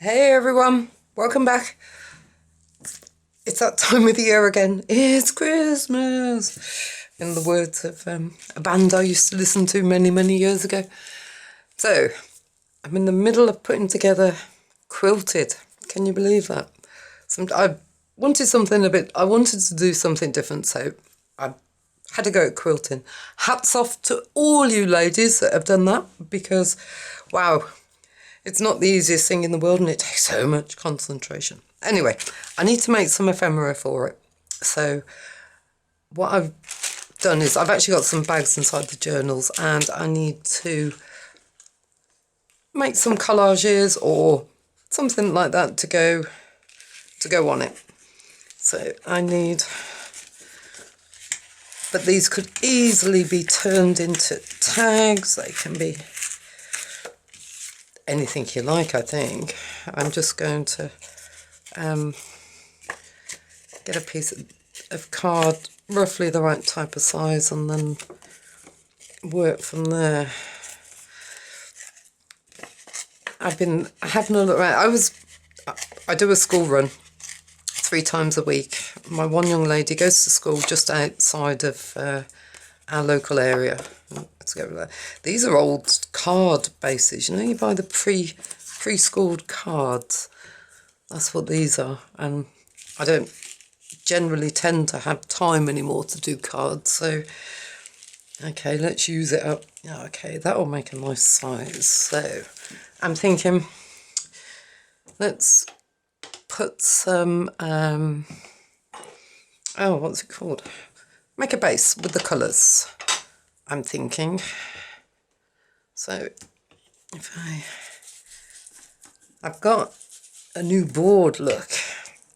Hey everyone, welcome back. It's that time of the year again. It's Christmas, in the words of a band I used to listen to many years ago. So, I'm in the middle of putting together quilted. Can you believe that? I wanted to do something different, so I had to go at quilting. Hats off to all you ladies that have done that, because wow, it's not the easiest thing in the world and it takes so much concentration. Anyway, I need to make some ephemera for it. So what I've done is I've actually got some bags inside the journals and I need to make some collages or something like that to go on it. So I need, but these could easily be turned into tags. They can be anything you like, I think. I'm just going to get a piece of card, roughly the right type of size, and then work from there. I've been having a look around. I do a school run 3 times a week. My one young lady goes to school just outside of our local area. Let's go with that. These are old card bases. You know, you buy the pre-scored cards. That's what these are. And I don't generally tend to have time anymore to do cards. So, okay, let's use it up. Okay, that will make a nice size. So, I'm thinking, let's put some, what's it called? Make a base with the colours, I'm thinking. So, I've got a new board, look.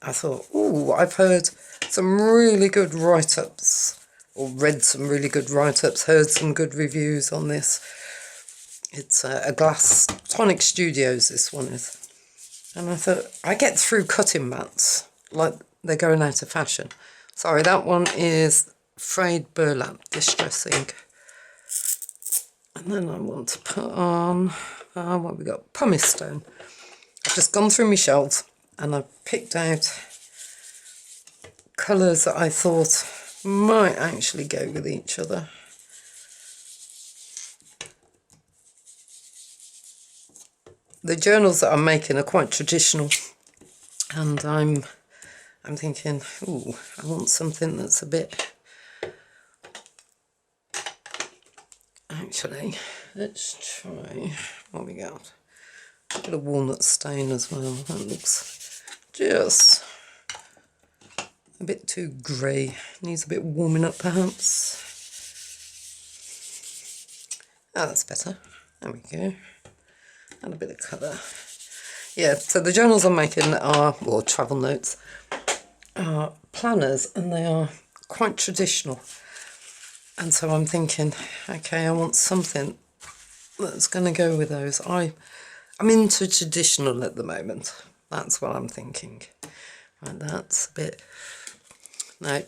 I thought, ooh, I've heard some really good write-ups, or read some really good write-ups, heard some good reviews on this. It's a Glass Tonic Studios, this one is. And I thought, I get through cutting mats, like they're going out of fashion. Sorry, that one is frayed burlap distressing. And then I want to put on, what have we got? Pumice stone. I've just gone through my shelves and I've picked out colours that I thought might actually go with each other. The journals that I'm making are quite traditional, and I'm thinking, ooh, I want something that's a bit. Actually, let's try what we got. A bit of walnut stain as well. That looks just a bit too grey. Needs a bit warming up, perhaps. Ah, that's better. There we go. And a bit of colour. Yeah, so the journals I'm making are, or travel notes, are planners, and they are quite traditional. And so I'm thinking, okay, I want something that's going to go with those. I'm into traditional at the moment. That's what I'm thinking. Right, that's a bit, no,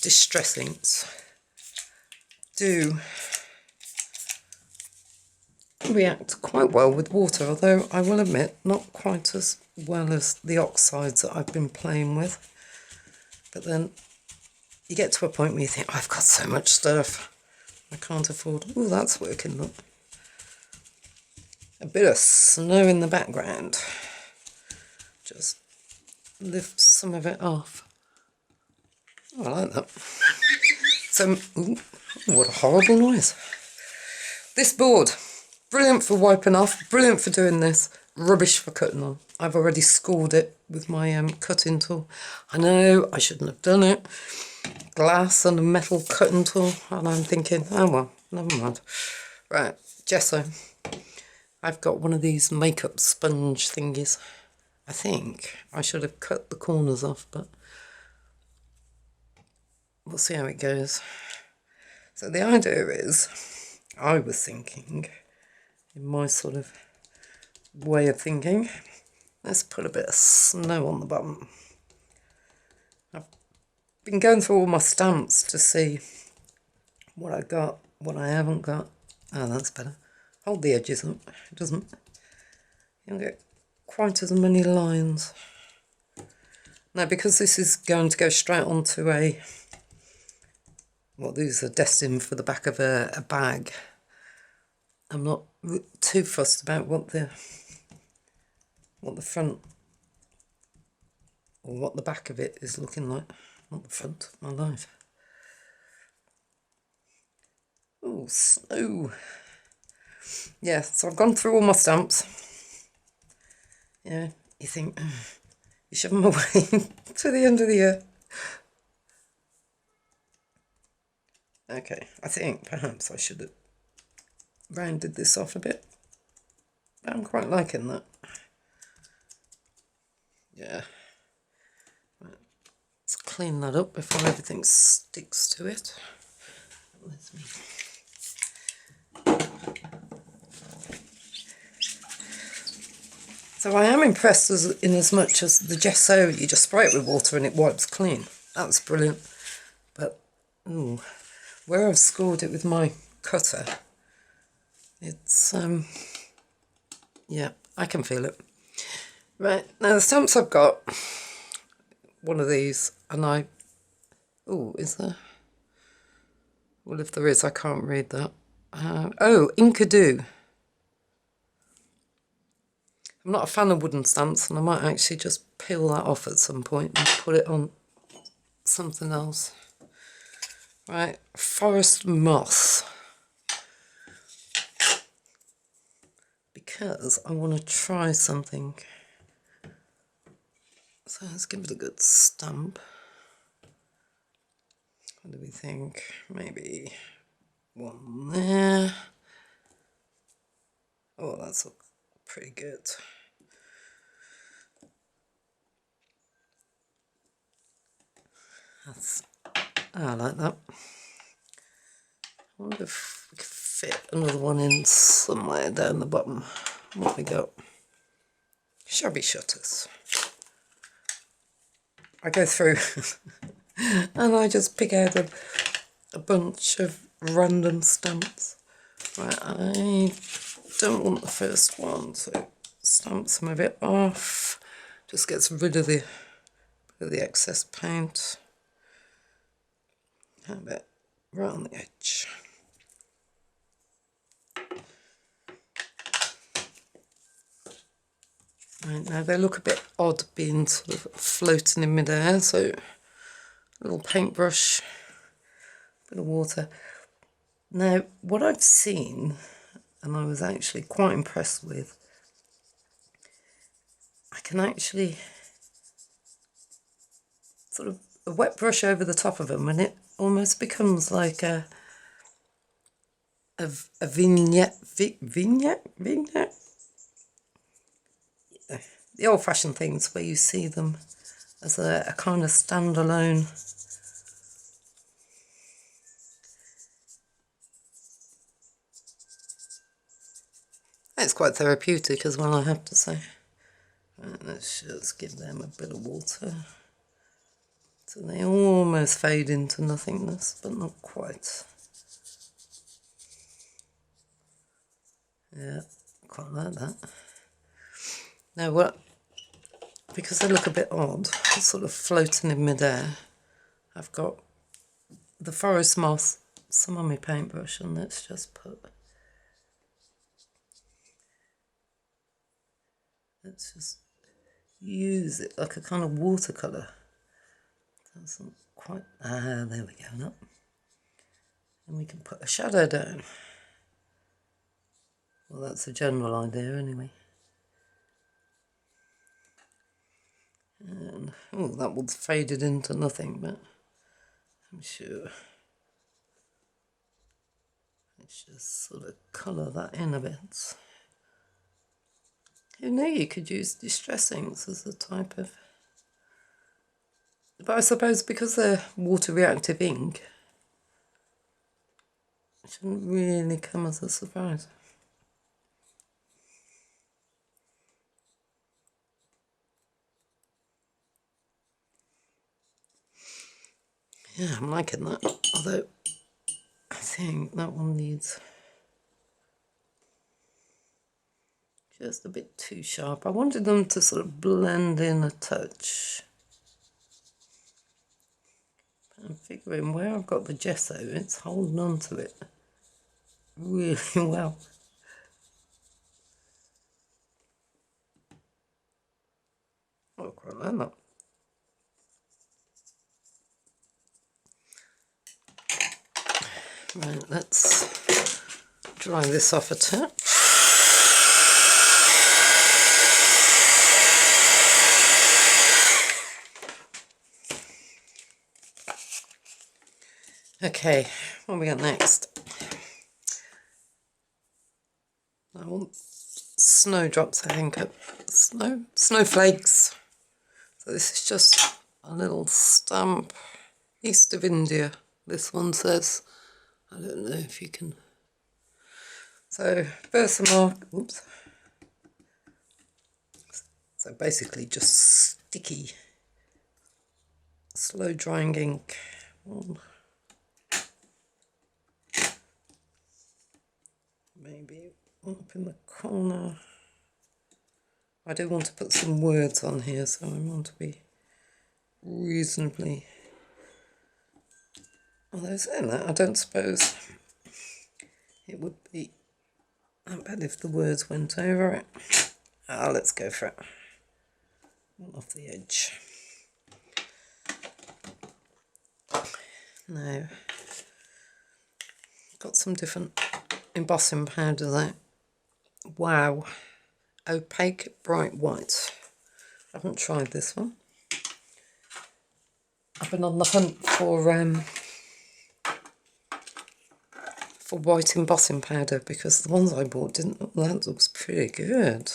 distress inks do react quite well with water, although I will admit not quite as well as the oxides that I've been playing with. But then you get to a point where you think, oh, I've got so much stuff, I can't afford. Oh, that's working, look. A bit of snow in the background. Just lift some of it off. Oh, I like that. So, ooh, what a horrible noise. This board. Brilliant for wiping off, brilliant for doing this, rubbish for cutting on. I've already scored it with my cutting tool. I know, I shouldn't have done it. Glass and a metal cutting tool, and I'm thinking, oh well, never mind. Right, gesso. I've got one of these makeup sponge thingies. I think I should have cut the corners off, but we'll see how it goes. So the idea is, I was thinking, in my sort of way of thinking, let's put a bit of snow on the bottom. I've been going through all my stamps to see what I got, what I haven't got. Oh, that's better. Hold the edges up. It doesn't. Okay. quite as many lines. Now, because this is going to go straight onto a, well, these are destined for the back of a bag, I'm not too fussed about what the front or what the back of it is looking like. Not the front, my life. Oh, snow. Yeah, so I've gone through all my stamps. Yeah, you think, you shove them away to the end of the year. Okay, I think perhaps I should have rounded this off a bit. I'm quite liking that. Yeah. Right. Let's clean that up before everything sticks to it. With me. So I am impressed in as much as the gesso, you just spray it with water and it wipes clean. That's brilliant. But, ooh, where I've scored it with my cutter, it's, yeah, I can feel it. Right, now the stamps I've got, one of these, and oh, is there? Well, if there is, I can't read that. Oh, Inkadoo. I'm not a fan of wooden stamps, and I might actually just peel that off at some point and put it on something else. Right, forest moss. Because I want to try something. So let's give it a good stamp. What do we think? Maybe one there. Oh, that's pretty good. I like that. I wonder if we could fit another one in somewhere down the bottom. What we got? Shabby shutters. I go through and I just pick out a bunch of random stamps. Right, I don't want the first one, so stamp some of it off. Just gets rid of the excess paint. How about right on the edge? Right, now they look a bit odd being sort of floating in midair, so a little paintbrush, bit of water. Now, what I've seen, and I was actually quite impressed with, I can actually sort of a wet brush over the top of them, and it almost becomes like a vignette. Vignette? The old-fashioned things where you see them as a kind of standalone. It's quite therapeutic as well, I have to say. Right, let's just give them a bit of water. So they almost fade into nothingness, but not quite. Yeah, quite like that. Now what, because they look a bit odd, sort of floating in midair, I've got the forest moss, some on my paintbrush, and let's just let's just use it like a kind of watercolour. Doesn't quite, there we go, no. And we can put a shadow down. Well, that's a general idea anyway. And, oh, that one's faded into nothing, but I'm sure. Let's just sort of colour that in a bit. Who knew you could use distress inks as a type of... But I suppose because they're water reactive ink, it shouldn't really come as a surprise. Yeah, I'm liking that, although I think that one needs Just a bit too sharp. I wanted them to sort of blend in a touch. I'm figuring where I've got the gesso, it's holding on to it really well. Oh, quite like that. Right, let's dry this off a tip. Okay, what have we got next? I want snowdrops, I think. Snowflakes. So this is just a little stamp. East of India, this one says. I don't know if you can. So Versamark, oops. So basically just sticky, slow drying ink. Maybe up in the corner. I do want to put some words on here, so I want to be reasonably. Although saying that, I don't suppose it would be that bad if the words went over it. Let's go for it. Off the edge. Now, got some different embossing powders out. Wow, opaque bright white. I haven't tried this one. I've been on the hunt for white embossing powder because the ones I bought didn't look. That looks pretty good.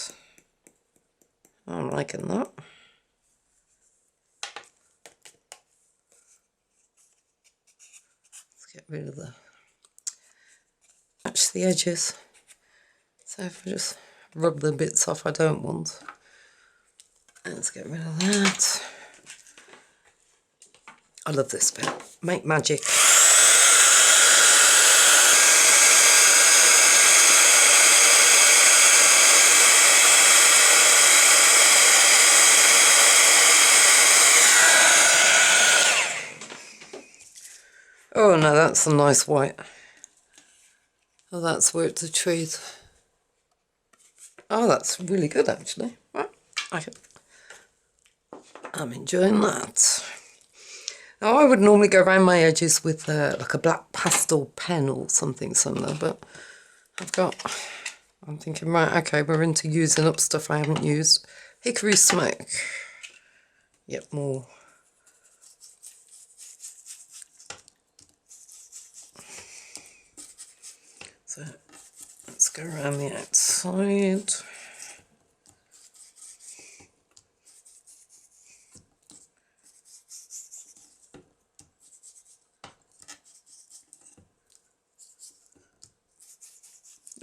I'm liking that. Let's get rid of the match the edges. So if I just rub the bits off I don't want. Let's get rid of that. I love this bit. Make magic. Oh no, that's a nice white. Oh, that's worked a treat. Oh, that's really good actually. I'm enjoying that. Now I would normally go around my edges with like a black pastel pen or something similar, but I'm thinking, right, okay, we're into using up stuff I haven't used. Hickory smoke. Yep, more. So let's go around the outside.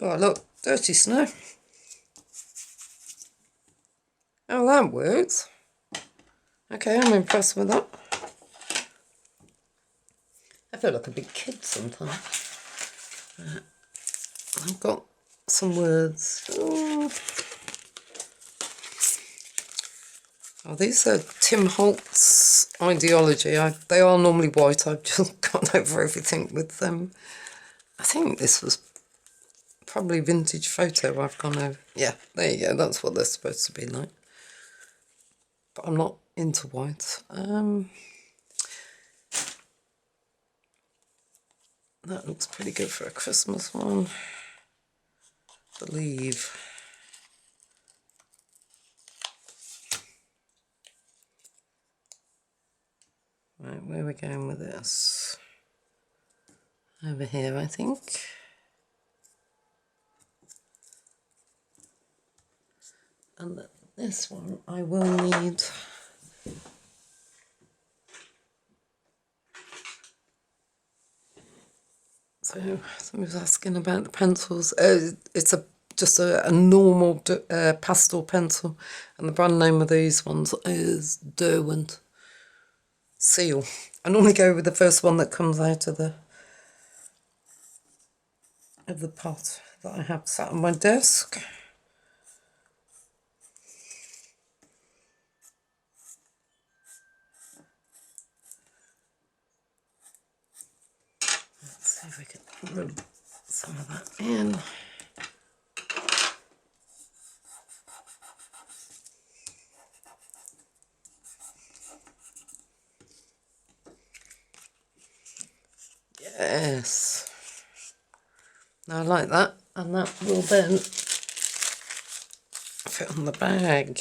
Oh look, dirty snow. Oh, that works. Okay, I'm impressed with that. I feel like a big kid sometimes. I've got some words. Oh, these are Tim Holt's Ideology. They are normally white. I've just gone over everything with them. I think this was probably vintage photo I've gone over. Yeah, there you go. That's what they're supposed to be like. But I'm not into white. That looks pretty good for a Christmas one. Believe. Right, where are we going with this? Over here, I think. And this one I will need. So somebody was asking about the pencils. It's just a normal pastel pencil, and the brand name of these ones is Derwent Seal. I normally go with the first one that comes out of the pot that I have sat on my desk. if we can rub some of that in. Yes. Now I like that, and that will then fit on the bag.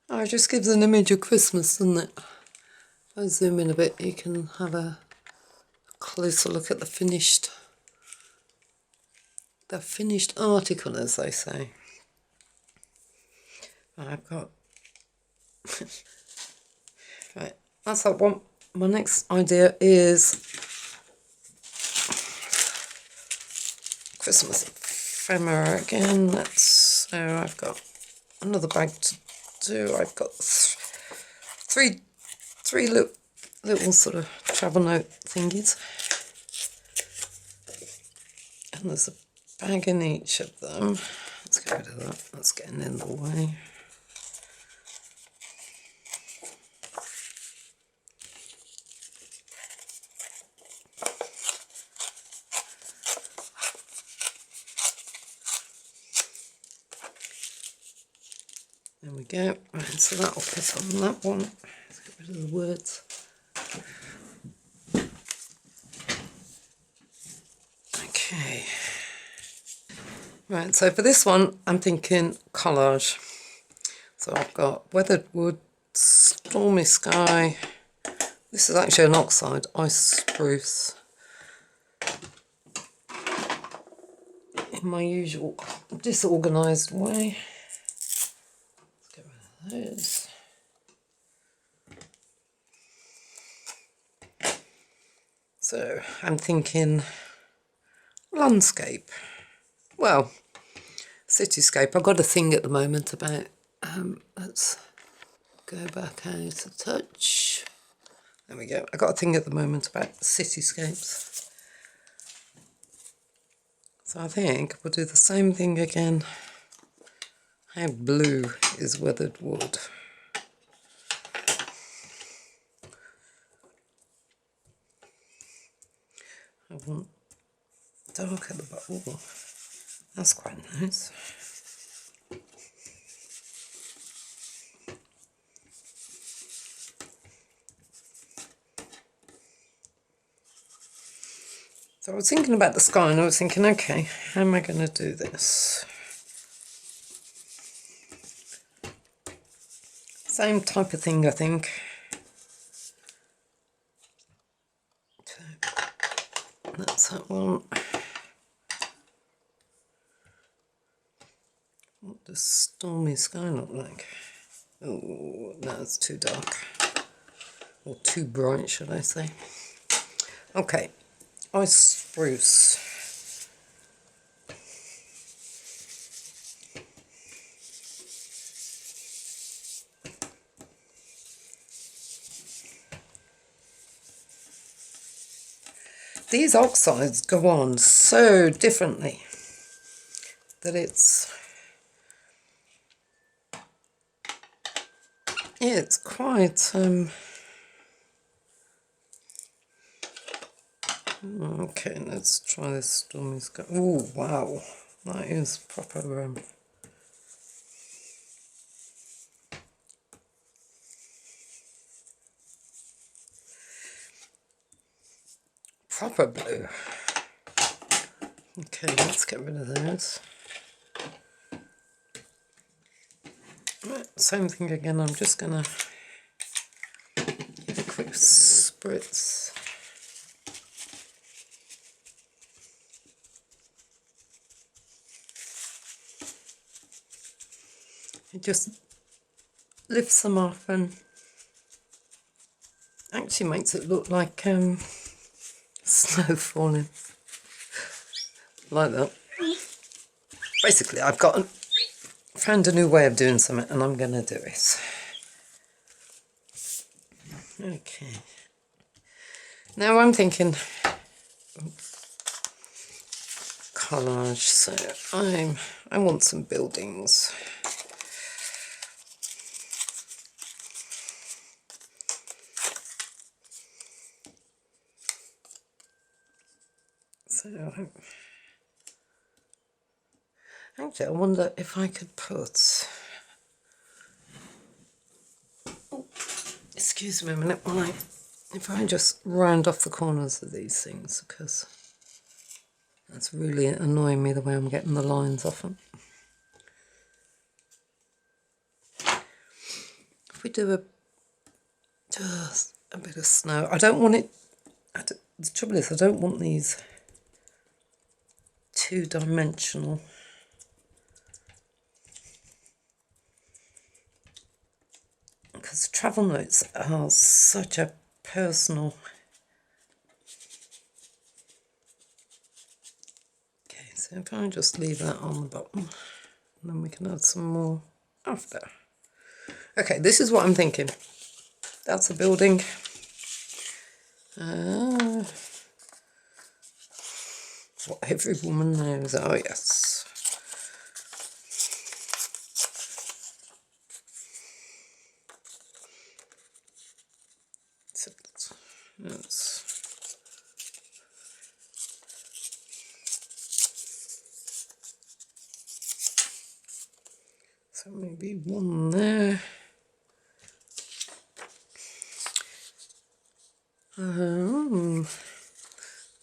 Oh, it just gives an image of Christmas, doesn't it? If I zoom in a bit, you can have a closer look at the finished article, as they say. I've got right. That's that one. My next idea is Christmas ephemera again. So I've got another bag to do. I've got three little sort of travel note thingies, and there's a bag in each of them. Let's get rid of that. That's getting in the way. There we go. Right, so that'll fit on that one. Let's get rid of the words. Okay. Right, so for this one, I'm thinking collage. So I've got weathered wood, stormy sky. This is actually an oxide, ice spruce. In my usual disorganised way. Let's get rid of those. So I'm thinking landscape. Well, cityscape. I've got a thing at the moment about, let's go back out a touch. There we go. I've got a thing at the moment about cityscapes. So I think we'll do the same thing again. How blue is weathered wood? I want dark at the bottom. Oh, that's quite nice. So I was thinking about the sky, and I was thinking, okay, how am I going to do this? Same type of thing, I think. So that's that one. What does stormy sky look like? Oh, no, it's too dark. Or too bright, should I say. Okay, ice spruce. These oxides go on so differently that it's quite okay, let's try this stormy sky. Oh wow, that is proper proper blue. Okay, let's get rid of those. Right, same thing again. I'm just gonna give a quick spritz. It just lifts them off and actually makes it look like snow falling. Like that. Basically, I've found a new way of doing something, and I'm going to do it. Okay. Now I'm thinking collage. So I want some buildings. So, actually, I wonder if I could put... Oh, excuse me a minute, if I just round off the corners of these things, because that's really annoying me the way I'm getting the lines off them. If we do just a bit of snow, I don't want it... the trouble is, I don't want these two-dimensional. Because travel notes are such a personal... Okay, so if I just leave that on the bottom, and then we can add some more after. Okay, this is what I'm thinking. That's a building. What every woman knows. Oh, yes. So so maybe one there.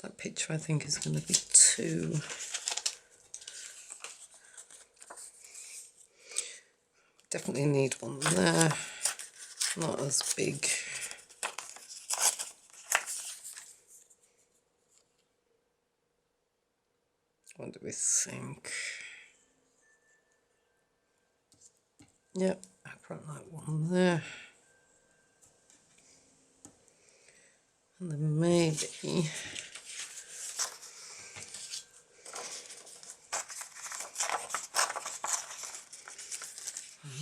That picture I think is going to be two. Definitely need one there. Not as big. What do we think? Yep, I quite like one there. And then maybe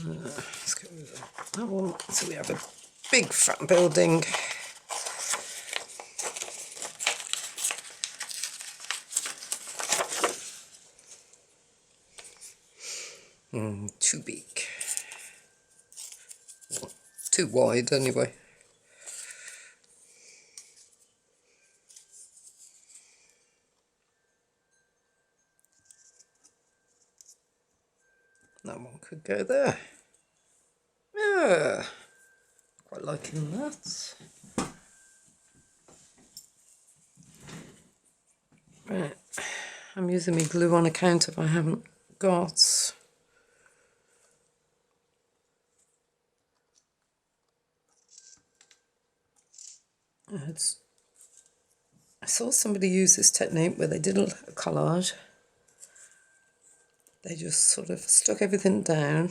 let's get rid of that one. So we have a big fat building. Too big. Well, too wide anyway. That one could go there. Yeah, quite liking that. Right, I'm using my glue on account if I haven't got... I saw somebody use this technique where they did a collage. They just sort of stuck everything down.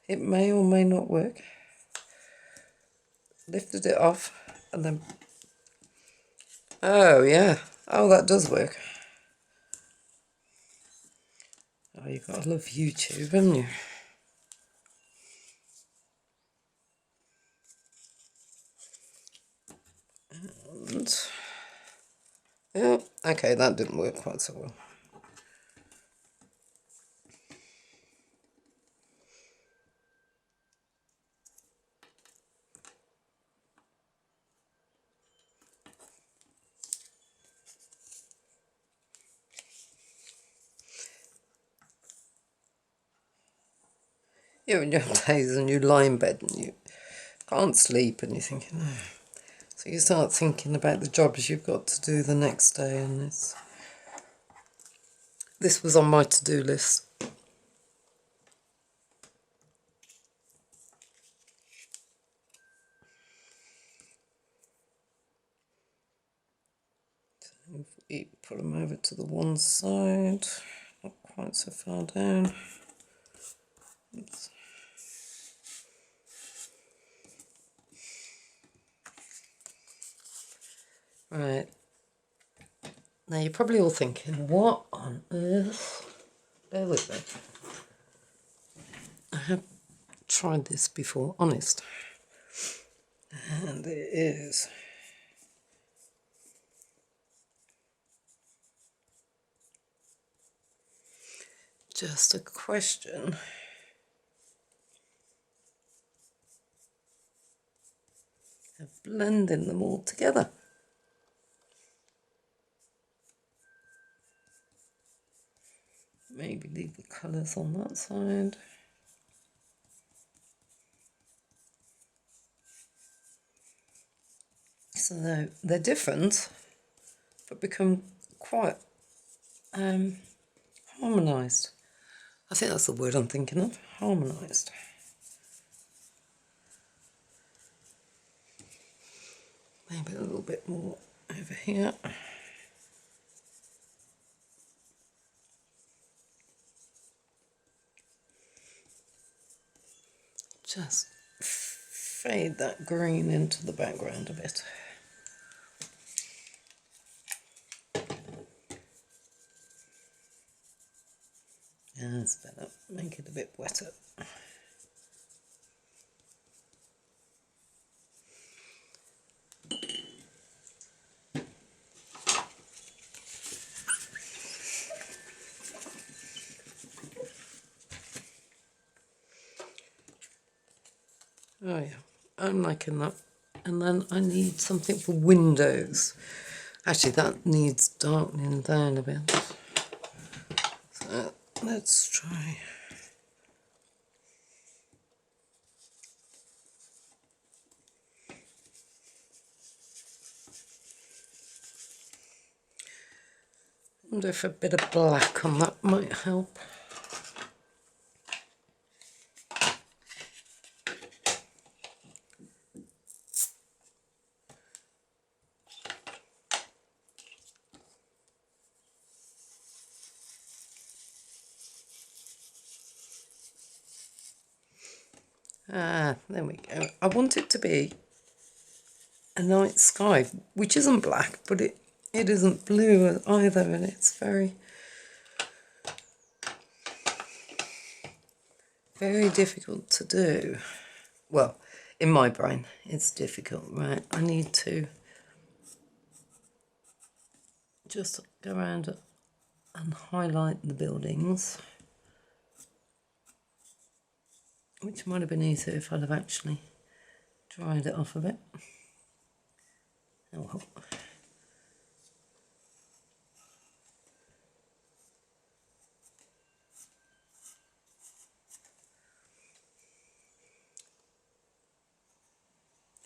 It may or may not work. Lifted it off and then... Oh, yeah. Oh, that does work. Oh, you've got to love YouTube, haven't you? And... yeah, okay, that didn't work quite so well. Yeah, when you have days and you lie in bed and you can't sleep and you're thinking, oh. So you start thinking about the jobs you've got to do the next day, and this was on my to-do list. So if we put them over to the one side, not quite so far down. Oops. Right, now you're probably all thinking, what on earth? Bear with me. I have tried this before, honest, and it is just a question of blending them all together. maybe leave the colours on that side. So they're different, but become quite harmonised. I think that's the word I'm thinking of, harmonised. Maybe a little bit more over here. Just fade that green into the background a bit. Yeah, that's better. Make it a bit wetter. Oh yeah, I'm liking that. And then I need something for windows. Actually, that needs darkening down a bit. So let's try. I wonder if a bit of black on that might help. Ah, there we go. I want it to be a night sky, which isn't black, but it isn't blue either, and it's very, very difficult to do. Well, in my brain, it's difficult, right? I need to just go around and highlight the buildings, which might have been easier if I'd have actually dried it off a bit. Oh well.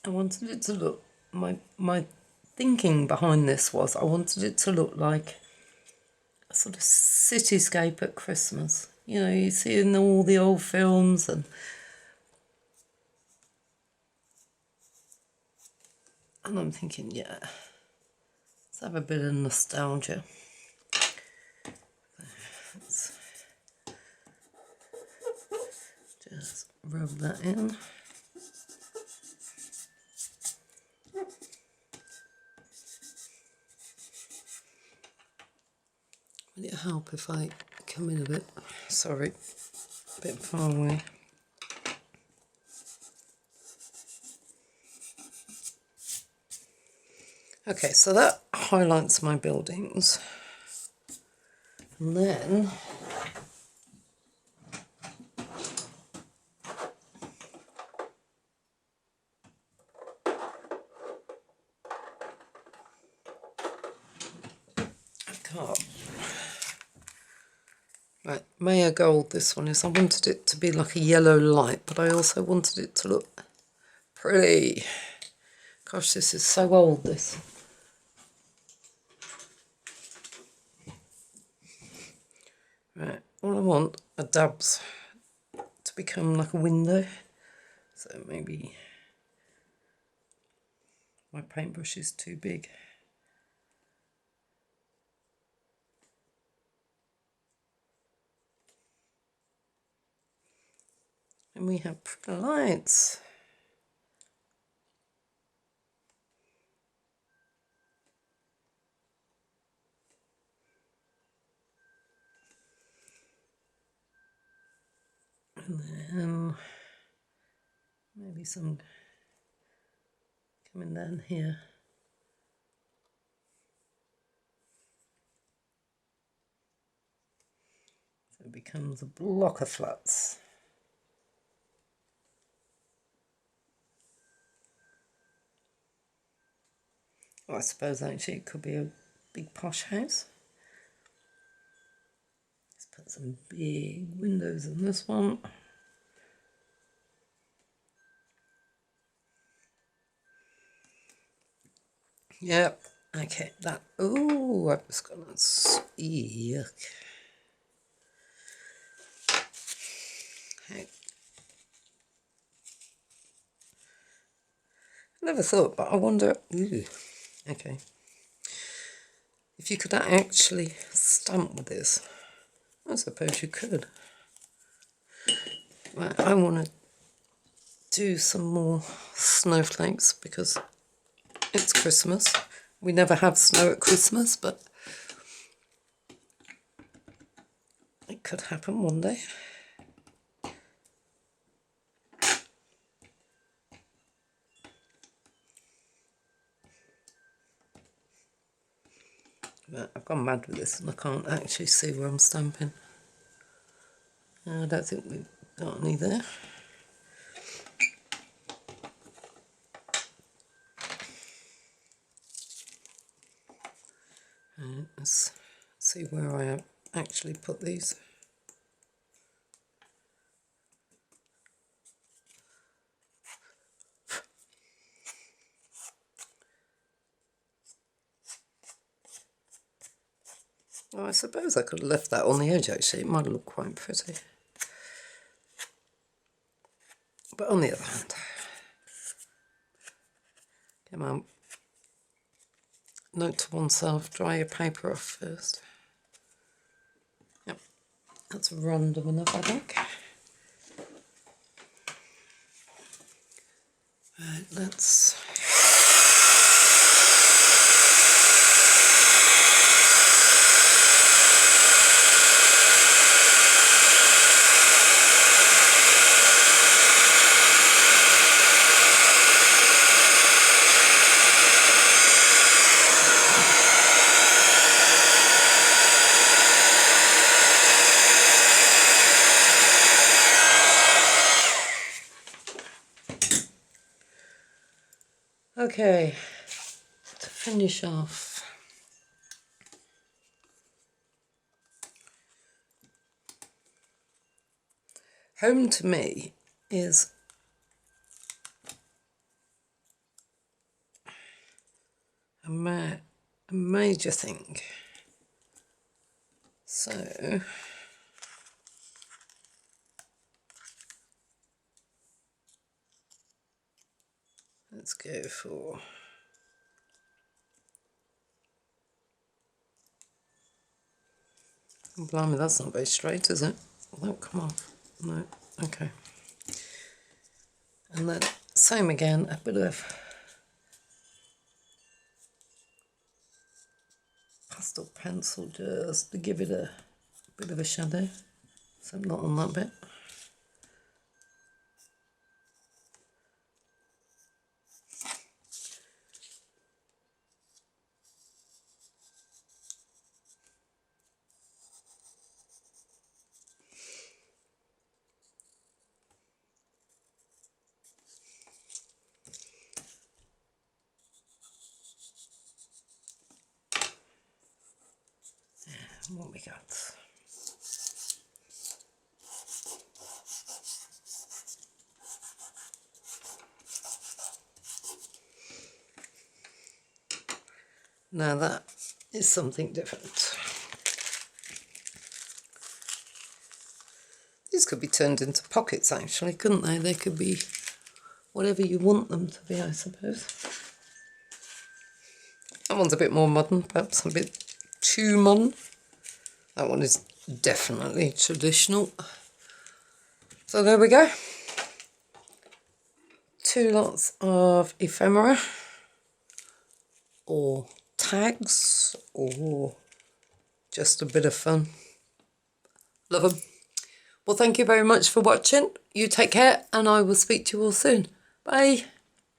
I wanted it to look, my thinking behind this was I wanted it to look like a sort of cityscape at Christmas. You know, you see in all the old films, and I'm thinking, yeah, let's have a bit of nostalgia. Let's just rub that in. Would it help if I come in a bit? Sorry, a bit far away. Okay, so that highlights my buildings. And then I've got, right, Maya Gold, this one is. I wanted it to be like a yellow light, but I also wanted it to look pretty. Gosh, this is so old, this. Right, all I want are dabs to become like a window. So maybe my paintbrush is too big. And we have pretty lights. And then maybe some coming down here. So it becomes a block of flats. Well, I suppose actually it could be a big posh house. Let's put Some big windows in this one. Yep. Okay, that. Oh, I was gonna yuck. Okay. Never thought, but I wonder. Ooh, okay. If you could actually stamp with this, I suppose you could. Right, I want to do some more snowflakes because it's Christmas. We never have snow at Christmas, but it could happen one day. But I've gone mad with this and I can't actually see where I'm stamping. I don't think we've got any there. Let's see where I actually put these. Oh, I suppose I could have left that on the edge actually, it might look quite pretty. But on the other hand, come on, note to oneself, dry your paper off first. Yep, that's random enough I think. Right, let's... Okay, to finish off, home to me is a major thing. So, let's go for... Blimey, that's not very straight, is it? Will that come off? No, okay. And then, same again, a bit of pastel pencil just to give it a bit of a shadow. So not on that bit. What we got? Now that is something different. These could be turned into pockets actually, couldn't they? They could be whatever you want them to be, I suppose. That one's a bit more modern, perhaps a bit too modern. That one is definitely traditional. So there we go. 2 lots of ephemera or tags or just a bit of fun. Love them. Well, thank you very much for watching. You take care and I will speak to you all soon. Bye.